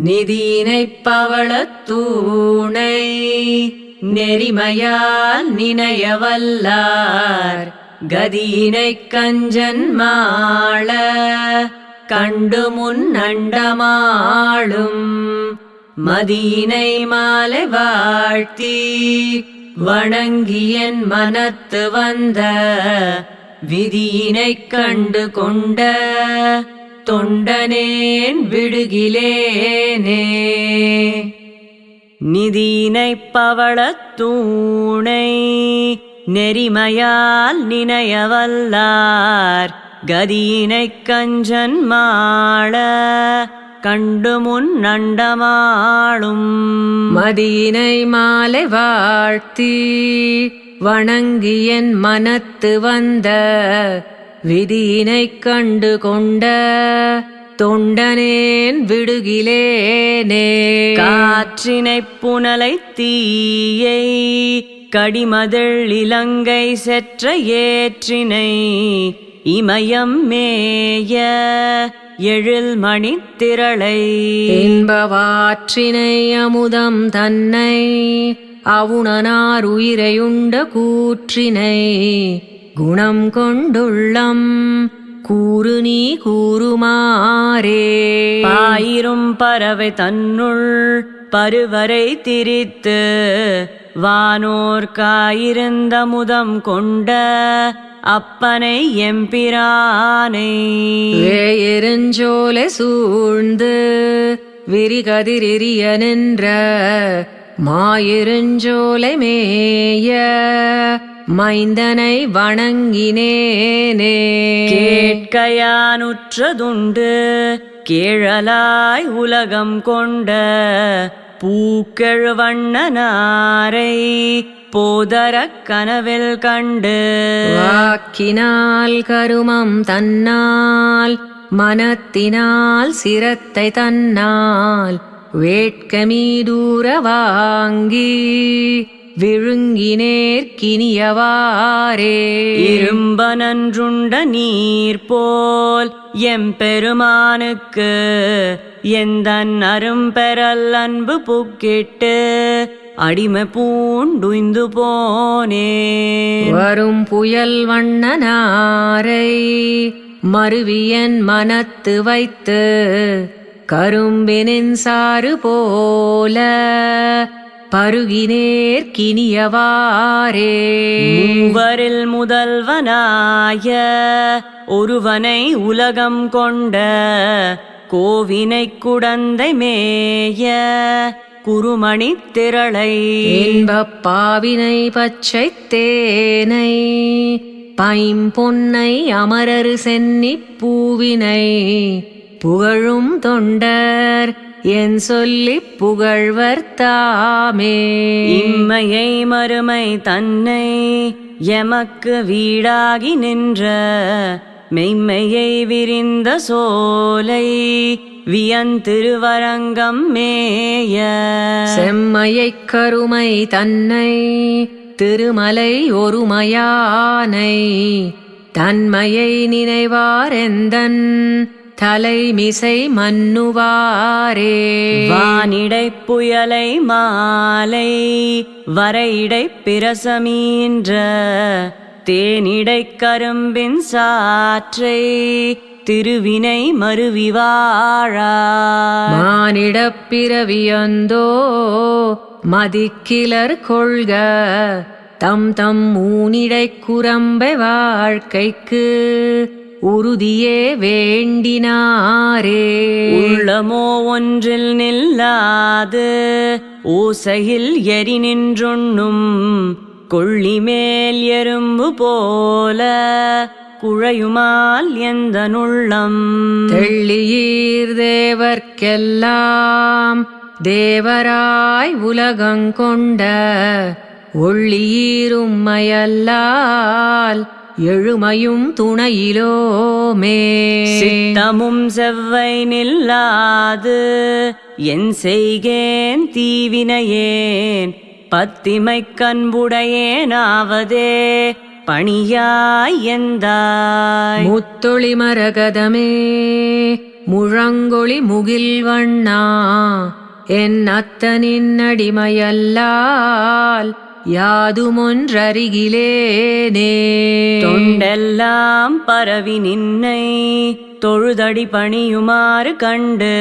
நிதியினைப் பவளத்தூணை நெறிமையால் நினையவல்லார் கதியினைக் கஞ்சன் மாள கண்டு முன் அண்டமாளும் மதியினை மாலை வாழ்த்தி வணங்கியன் மனத்து வந்த விதியினைக் கண்டு கொண்ட தொண்டனேன் விடுகிலேனே. நிதியினைப் பவளத்தூணை நெறிமையால் நினையவல்லார் கதியினைக் கஞ்சன் மாள கண்டு முன் அண்டமாளும் மதியினை மாலை வாழ்த்தி வணங்கியன் மனத்து வந்த விதியினைக் கண்டு கொண்ட தொண்டனேன் விடுகிலேனே. காற்றினைப் புனலை தீயை கடிமதில் இலங்கை செற்ற ஏற்றினை இமயம் மேய எழில் மணித்திரளை என்பவாற்றினை அமுதம் தன்னை அவுணனார் உயிரையுண்ட கூற்றினை குணம் கொண்டுள்ளம் கூறு நீ கூறுமாறே. பாயிரும் பறவை தன்னுள் பருவரை திரித்து வானோர்காயிருந்த முதம் கொண்ட அப்பனை எம்பிரானை வேயெருஞ்சோலை சூழ்ந்து விரிகதிரிய நின்ற மாயெருஞ்சோலை மேய மைந்தனை வணங்கினேனே. கேட்கையானுற்றதுண்டு கேழலாய் உலகம் கொண்ட பூக்கெழு வண்ணனாரை போதரக் கனவில் கண்டு வாக்கினால் கருமம் தன்னால் மனத்தினால் சிரத்தை தன்னால் வேட்கமீதூர வாங்கி விழுங்கினேற்கினியவாறே. இரும்பனன்றுண்ட நீர் போல் எம்பெருமானுக்கு எந்தன் அரும்பெறல் அன்பு புக்கிட்டு அடிமை பூண்டுய்ந்து போனே. வரும் புயல் வண்ணனாரை மருவியன் மனத்து வைத்து கரும்பினின் சாறு போல பருகினேற்கினியவாறே. மூவரில் முதல்வனாய ஒருவனை உலகம் கொண்ட கோவினைக் குடந்தை மேய குருமணித் திரளை இன்பப் பாவினை பச்சைத் தேனை பைம்பொன்னை அமரரு சென்னிப் பூவினை புகழும் தொண்டர் என் சொல்லிப் புகழ்வர் தாமே. இம்மையை மறுமை தன்னை எமக்கு வீடாகி நின்ற மெய்மையை விரிந்த சோலை வியந்திருவரங்கம் மேய செம்மையைக் கருமை தன்னை திருமலை ஒருமையானை தன்மையை நினைவாரெந்தன் தலைமிசை மன்னுவாரே. வானிடைப் புயலை மாலை வரையிடைப் பிரசமீன்ற தேனிடைக் கரும்பின் சாற்றை திருவினை மருவி வாழா மானிடப் பிறவியந்தோ மதிக்கிலர் கொள்க தம் தம் ஊனிடைக் குரம்பை வாழ்க்கைக்கு உறுதியே வேண்டினாரே. உள்ளமோ ஒன்றில் நில்லாது ஓசையில் எரி நின்றுண்ணும் கொள்ளிமேல் எறும்பு போல குழையுமால் எந்த நுள்ளம் தெள்ளியீர் தேவர்க்கெல்லாம் தேவராய் உலகங்கொண்ட ஒள்ளியீரும்மையல்லால் எழுமையும் துணையிலோமே. சித்தமும் செவ்வை நில்லாது என் செய்கேன் தீவினையேன் பத்திமைக் கண்புடையேனாவதே பணியாய் எந்தாய் முத்தொளி மரகதமே முழங்கொளி முகில்வண்ணா என் அத்தனின் அடிமையல்லால் யாதுமொன்றருகிலேனே. தொண்டெல்லாம் பரவி நின்னை தொழுதடி பணியுமாறு கண்டு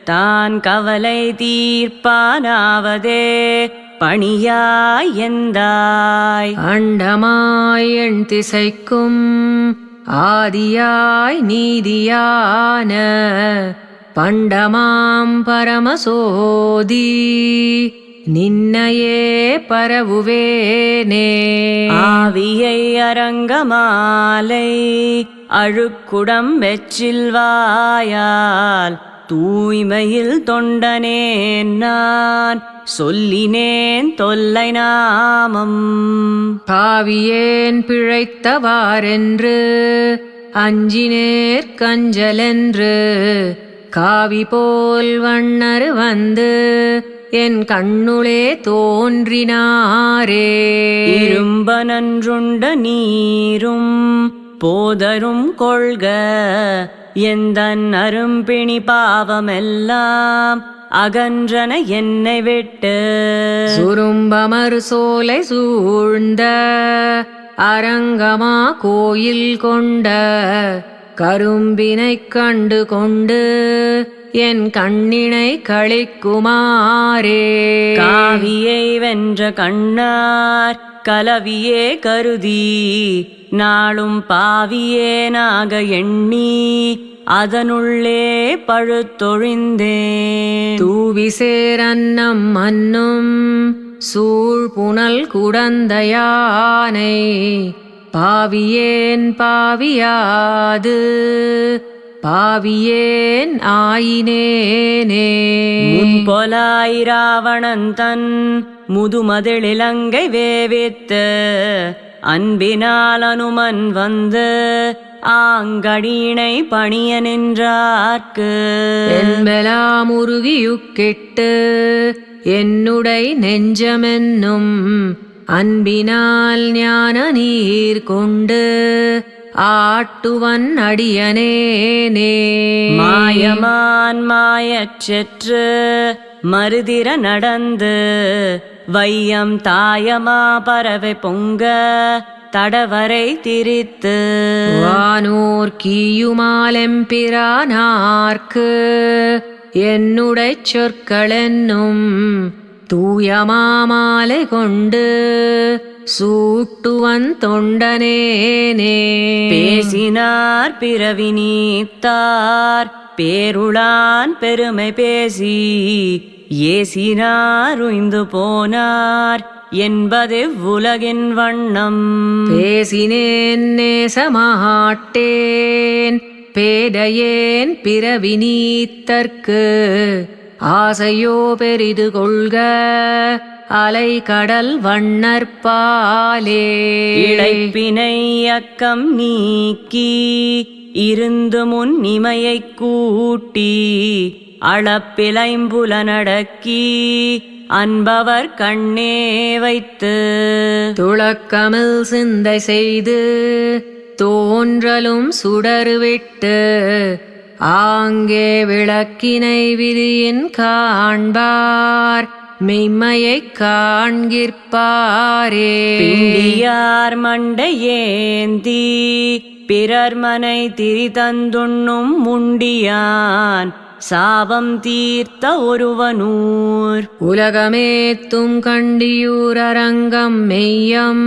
தான் கவலை தீர்ப்பானாவதே பணியாய் எந்தாய். அண்டமாய் எண் திசைக்கும் ஆதியாய் நீதியான பண்டமாம் பரமசோதி நின்னையே பரவுவேனே. ஆவியை அரங்கமாலை அழுக்குடம் வெச்சில்வாயால் தூய்மையில் தொண்டனேன் நான் சொல்லினேன் தொல்லை நாமம். பாவியேன் பிழைத்தவாரென்று அஞ்சினேற் கஞ்சலென்று காவி போல் வண்ணர் வந்து என் கண்ணுளே தோன்றினாரே. இரும்ப நன்றுண்ட நீரும் போதரும் கொள்க எந்தன் அரும்பிணி பாவமெல்லாம் அகன்றன என்னை விட்டு. சுரும்பமர் சோலை சூழ்ந்த அரங்கமா கோயில் கொண்ட கரும்பினைக் கண்டு கொண்டு என் கண்ணினை களிக்குமாரே. காவியை வென்ற கண்ணார் கலவியே கருதி நாளும் பாவியேனாக எண்ணி அதனுள்ளே பழுத்தொழிந்தேன். தூவிசேரன்னம் மன்னும் சூழ்புனல் குடந்தையானை பாவியேன் பாவியாது பாவியேன் ஆயினேனே. முன்பொலாய் ராவணன் தன் முதுமதிலிலங்கை வேவித்து அன்பினால் அனுமன் வந்து ஆங்கடியினை பணிய நின்றார்க்கு என்பெலாம் உருகியுக்கிட்டு என்னுடை நெஞ்சமென்னும் அன்பினால் ஞான நீர் கொண்டு ஆட்டுவன் அடியனேனே. மாயமான் மாயச்செற்று மருதிர நடந்து வையம் தாயமா பறவை பொங்க தடவரை திரித்து வானோர் கீயுமாலெம்பிரானார்க்கு என்னுடை சொற்களென்னும் தூயமாமாலை கொண்டு சூட்டுவன் தொண்டனேனே. பேசினார் பிறவி நீத்தார் பேருளான் பெருமை பேசி ஏசினார் உய்ந்து போனார் என்பது உலகின் வண்ணம். பேசினேன் நேசமாட்டேன் பேதையேன் பிறவி நீத்தற்கு ஆசையோ பெரிது கொள்க அலை கடல் வண்ணற்பாலே. இளைப்பினை அக்கம் நீக்கி இருந்து முன் இமையைக் கூட்டி அளப்பிலைம்புலனடக்கி அன்பவர் கண்ணே வைத்து துளக்கமில் சிந்தை செய்து தோன்றலும் சுடர்விட்டு ஆங்கே விளக்கினை விதியின் காண்பார் மெய்மையைக் காண்கிற்பாரே. பிண்டியார் மண்டையேந்தி பிறர் மனை திரிதந்துண்ணும் முண்டியான் சாபம் தீர்த்த ஒருவனூர். உலகமேத்தும் கண்டியூரரங்கம் மெய்யம்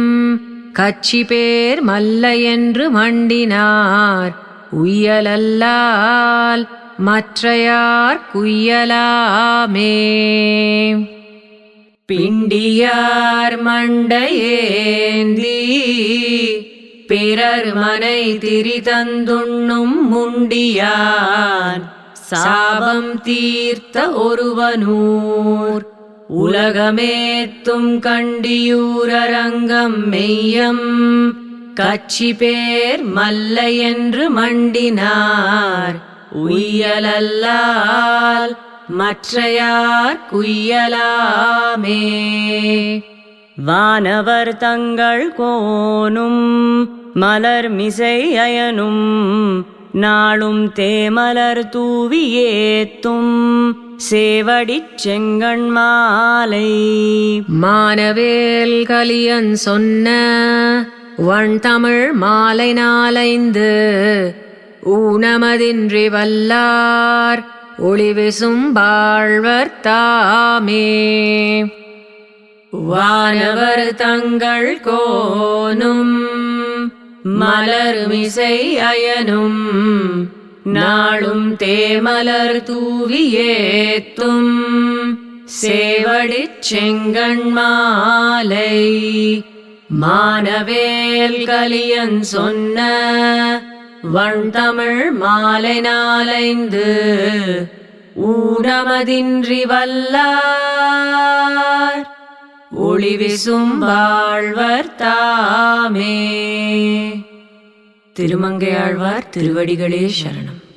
கச்சி பேர் மல்ல என்று மண்டினார் உய்யலல்லால் மற்றையார் குய்யலாமே. பிண்டியார் மண்டையேந்தி பிறர் மனை திரிதந்துண்ணும் முண்டியான் சாபம் தீர்த்த ஒருவனூர். உலகமேத்தும் கண்டியூரரங்கம் மெய்யம் கச்சி பேர் மல்ல என்று மண்டினார் உய்யலல்லால் மற்றையார் குய்யலாமே. வானவர் தங்கள் கோனும் மலர் மிசை அயனும் நாளும் தேமலர் தூவி ஏத்தும் சேவடிச் செங்கண் மாலை. மானவேல் கலியன் சொன்ன வண்தமிழ் மாலை நாலைந்து ஊனமதின்றி வல்லார் ஒளிவிசும் வாழ்வர் தாமே. வானவர் தங்கள் கோனும் மலர்மிசை அயனும் நாளும் தேமலர் தூவி ஏத்தும் சேவடிச் செங்கண் மாலை. மானவேல் கலியன் சொன்ன வண்தமிழ் மாலை நாலைந்து ஊனமதின்றி வல்லார் ஒளிவிசும் வாழ்வர் தாமே. திருமங்கையாழ்வார் திருவடிகளே சரணம்.